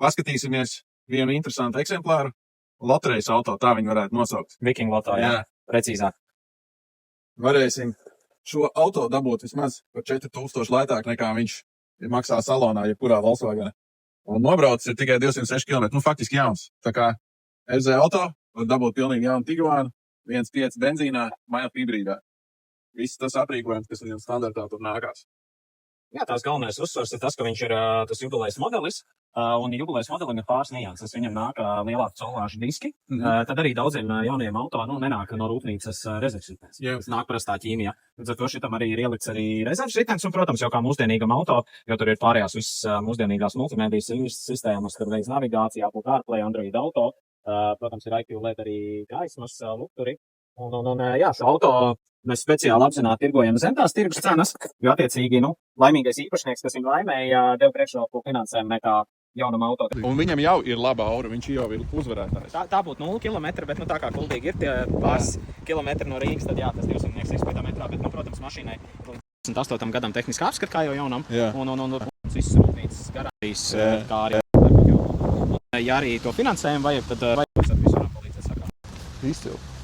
paskatīsimies vienu interesantu eksemplāru. Loterejas auto, tā viņu varētu nosaukt. Viking loto, jā. Precīzāk. Varēsim šo auto dabūt vismaz par 4000 lētāk nekā viņš maksā salonā, jebkurā Volkswagenā. Un nobraucis ir tikai 206 km, faktiski jauns. Tā kā FZ auto var dabūt pilnīgi jaunu Tiguanu, 1.5 benzīnā, mild hibrīdā. Viss tas aprīkojums, kas viņam standartā tur nākās. Jā, tās galvenais uzsvars ir tas, ka viņš ir tas jubilejas modelis, un jubilejas modelim ir pāris nianses. Viņam nāk lielāku solāžu diski, tad arī daudziem jauniem auto nenāk no rūpnīcas rezervšritens. Tas nāk prastā ķīmijā. Līdz ar to šitam arī ir ielikts arī rezervšritens, un, protams, jau kā mūsdienīgam auto, jo tur ir pārējās visas mūsdienīgās multimedijas sistēmas, tur veids navigācija, Apple CarPlay, Android Auto, protams, ir IQ LED arī gaismas lukturi. Un jā, šo auto mēs speciāli apzināti tirgojam zem tās tirgus cenas, jo attiecīgi, laimīgais īpašnieks, kas viņu laimēja, deva priekšroku finansējumu nekā jaunam auto. Un viņam jau ir laba aura, viņš jau ir uzvarētājs. Tā būtu 0 km, bet tā kā kuldīgi ir tie pāris kilometri no Rīgas, tad jā, tas 200 izpētā metrā, bet, protams, mašīnai 28 gadam tehniskā apskata, kā jau jaunam, un visas rūpnīcas garantijas, kā arī ja arī to finansējumu vajag, tad vajag ar visu varam palīdzēt sakāt. Izcili.